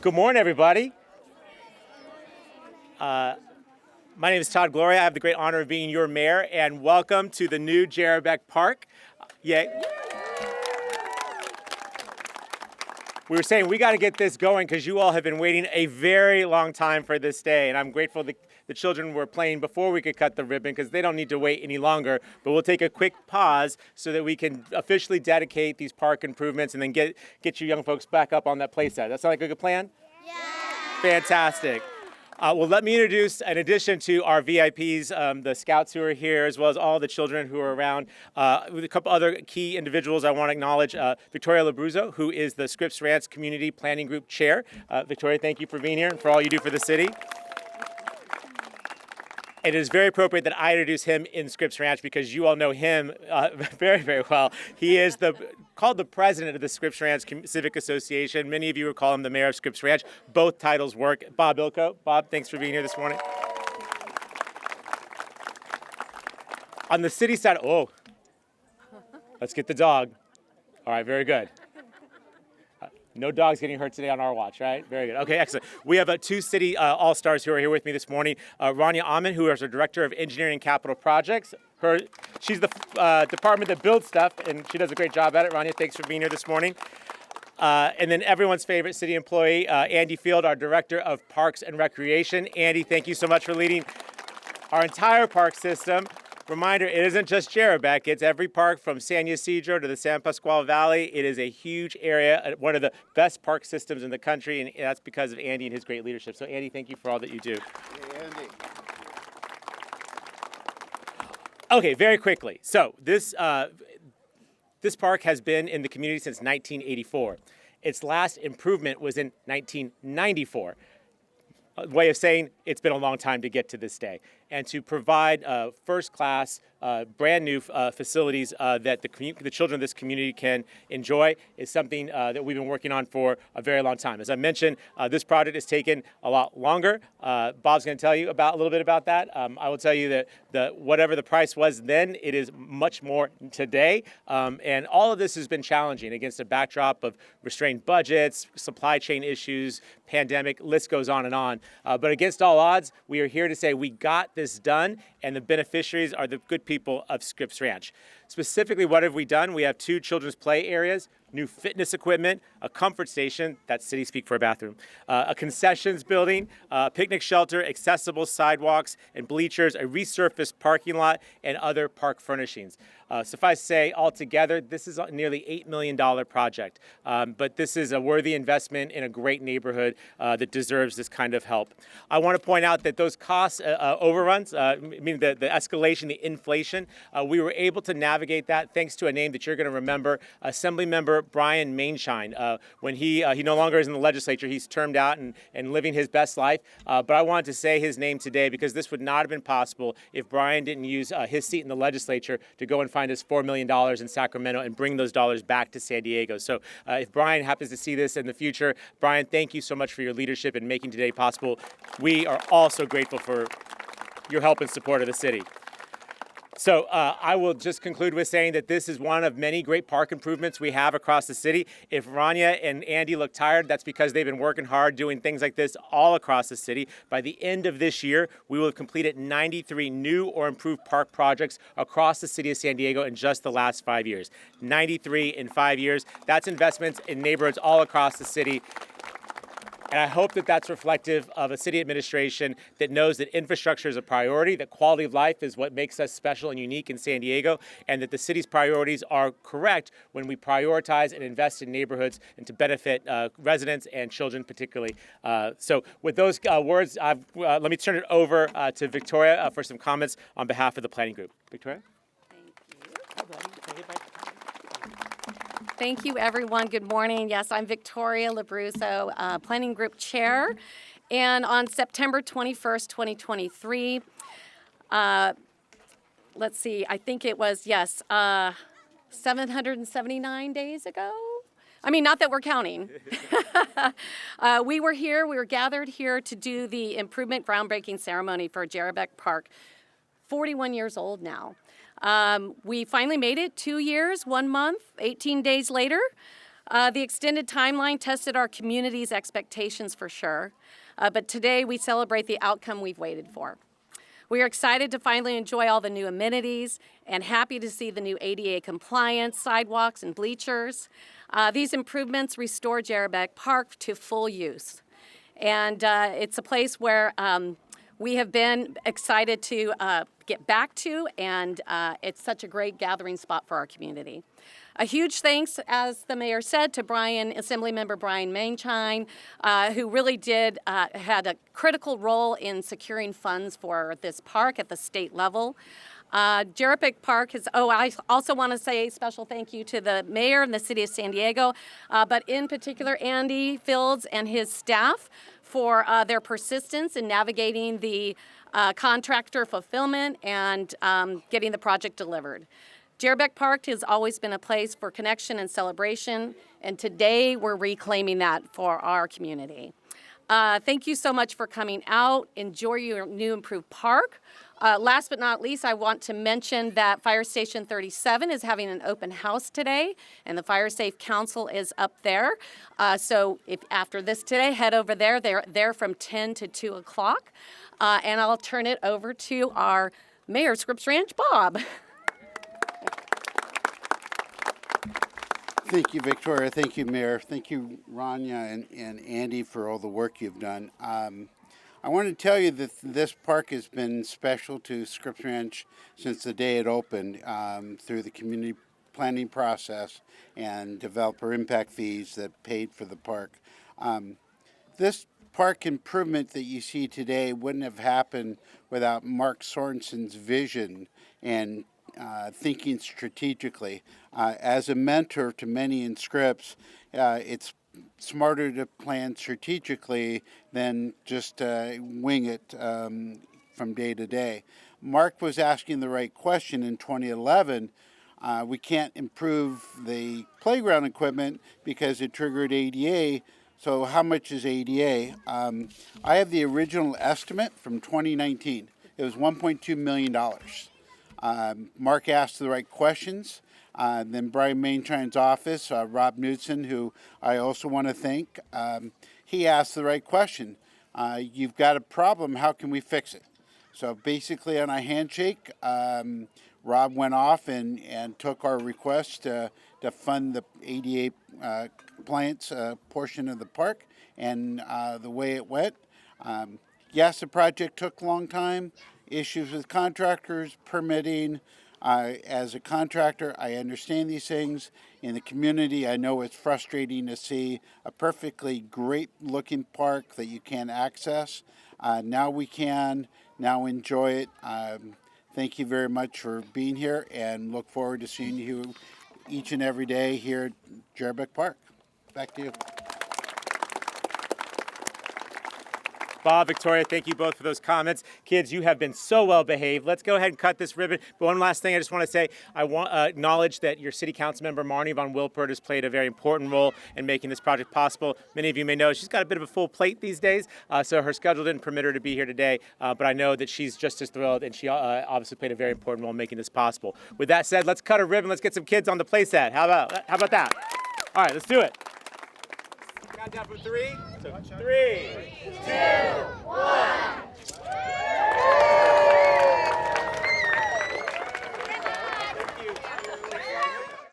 Good morning, everybody. My name is Todd Gloria. I have the great honor of being your mayor, and welcome to the new Jerabek Park. Yay. We were saying we got to get this going because you all have been waiting a very long time for this day, and I'm grateful that the children were playing before we could cut the ribbon because they don't need to wait any longer. But we'll take a quick pause so that we can officially dedicate these park improvements and then get you young folks back up on that play set. That sound like a good plan? Yeah. Fantastic. Well, let me introduce, in addition to our VIPs, the scouts who are here, as well as all the children who are around, with a couple other key individuals I want to acknowledge. Victoria Labruzzo, who is the Scripps Ranch Community Planning Group Chair. Victoria, thank you for being here and for all you do for the city. It is very appropriate that I introduce him in Scripps Ranch because you all know him very, very well. He is called the president of the Scripps Ranch Civic Association. Many of you would call him the mayor of Scripps Ranch. Both titles work. Bob Ilko. Bob, thanks for being here this morning. On the city side, let's get the dog. All right, very good. No dogs getting hurt today on our watch, right? Very good. Okay, excellent. We have two city all-stars who are here with me this morning. Rania Ahmed, who is our Director of Engineering and Capital Projects. She's the department that builds stuff, and she does a great job at it. Rania, thanks for being here this morning. And then everyone's favorite city employee, Andy Field, our Director of Parks and Recreation. Andy, thank you so much for leading our entire park system. Reminder, it isn't just Jerabek, it's every park from San Ysidro to the San Pasqual Valley. It is a huge area, one of the best park systems in the country, and that's because of Andy and his great leadership. So Andy, thank you for all that you do. Hey, Andy. Okay, very quickly. So this park has been in the community since 1984. Its last improvement was in 1994. A way of saying it's been a long time to get to this day. And to provide first-class, brand-new facilities that the children of this community can enjoy is something that we've been working on for a very long time. As I mentioned, this project has taken a lot longer. Bob's going to tell you a little bit about that. I will tell you that whatever the price was then, it is much more today. And all of this has been challenging against a backdrop of restrained budgets, supply chain issues, pandemic, list goes on and on. But against all odds, we are here to say we got this done, and the beneficiaries are the good people of Scripps Ranch. Specifically, what have we done? We have 2 children's play areas, new fitness equipment, a comfort station, that's city speak for a bathroom, a concessions building, a picnic shelter, accessible sidewalks and bleachers, a resurfaced parking lot, and other park furnishings. Suffice to say, altogether, this is a nearly $8 million project, but this is a worthy investment in a great neighborhood that deserves this kind of help. I want to point out that those cost overruns, meaning the escalation, the inflation, we were able to navigate that thanks to a name that you're going to remember, Assemblymember Brian Mainshine. When he no longer is in the legislature, he's termed out and living his best life, but I wanted to say his name today because this would not have been possible if Brian didn't use his seat in the legislature to go and find us $4 million in Sacramento and bring those dollars back to San Diego. So if Brian happens to see this in the future, Brian, thank you so much for your leadership in making today possible. We are also grateful for your help and support of the city. So I will just conclude with saying that this is one of many great park improvements we have across the city. If Rania and Andy look tired, that's because they've been working hard doing things like this all across the city. By the end of this year, we will have completed 93 new or improved park projects across the city of San Diego in just the last 5 years. 93 in 5 years. That's investments in neighborhoods all across the city. And I hope that that's reflective of a city administration that knows that infrastructure is a priority, that quality of life is what makes us special and unique in San Diego, and that the city's priorities are correct when we prioritize and invest in neighborhoods and to benefit residents and children particularly. So with those words, let me turn it over to Victoria for some comments on behalf of the planning group. Victoria? Thank you, everyone. Good morning. Yes, I'm Victoria Labruzzo, Planning Group Chair. And on September 21st, 2023, let's see, I think it was, 779 days ago. I mean, not that we're counting. We were gathered here to do the improvement groundbreaking ceremony for Jerabek Park, 41 years old now. We finally made it 2 years, 1 month, 18 days later. The extended timeline tested our community's expectations for sure, but today we celebrate the outcome we've waited for. We are excited to finally enjoy all the new amenities and happy to see the new ADA compliance, sidewalks, and bleachers. These improvements restore Jerabek Park to full use. And it's a place where we have been excited to get back to, and it's such a great gathering spot for our community. A huge thanks, as the mayor said, to Assemblymember Brian Mainshine, who really had a critical role in securing funds for this park at the state level. Jerabek Park I also want to say a special thank you to the mayor and the city of San Diego, but in particular Andy Fields and his staff for their persistence in navigating the contractor fulfillment and getting the project delivered. Jerabek Park has always been a place for connection and celebration, and today we're reclaiming that for our community. Thank you so much for coming out. Enjoy your new improved park. Last but not least, I want to mention that Fire Station 37 is having an open house today, and the Fire Safe Council is up there. So if after this today, head over there. They're there from 10 to 2 o'clock. And I'll turn it over to our Mayor of Scripps Ranch, Bob. Thank you, Victoria. Thank you, Mayor. Thank you, Rania and Andy, for all the work you've done. I want to tell you that this park has been special to Scripps Ranch since the day it opened, through the community planning process and developer impact fees that paid for the park. This park improvement that you see today wouldn't have happened without Mark Sorensen's vision and thinking strategically. As a mentor to many in Scripps, it's smarter to plan strategically than just wing it from day to day. Mark was asking the right question in 2011. We can't improve the playground equipment because it triggered ADA. So how much is ADA? I have the original estimate from 2019. It was $1.2 million. Mark asked the right questions. Then Brian Mainshine's office, Rob Knudsen, who I also want to thank, he asked the right question. You've got a problem, how can we fix it? So basically on a handshake, Rob went off and took our request to fund the ADA compliance portion of the park, and the way it went. Yes, the project took a long time, issues with contractors, permitting. As a contractor, I understand these things. In the community, I know it's frustrating to see a perfectly great looking park that you can't access. Now we can, now enjoy it. Thank you very much for being here, and look forward to seeing you each and every day here at Jerabek Park. Back to you. Bob, Victoria, thank you both for those comments. Kids, you have been so well behaved. Let's go ahead and cut this ribbon. But one last thing I just want to say, I want to acknowledge that your city council member, Marnie von Wilpert, has played a very important role in making this project possible. Many of you may know she's got a bit of a full plate these days, so her schedule didn't permit her to be here today, but I know that she's just as thrilled, and she obviously played a very important role in making this possible. With that said, let's cut a ribbon. Let's get some kids on the play set. How about that? All right, let's do it. Count down from 3. So 3, 2, 1.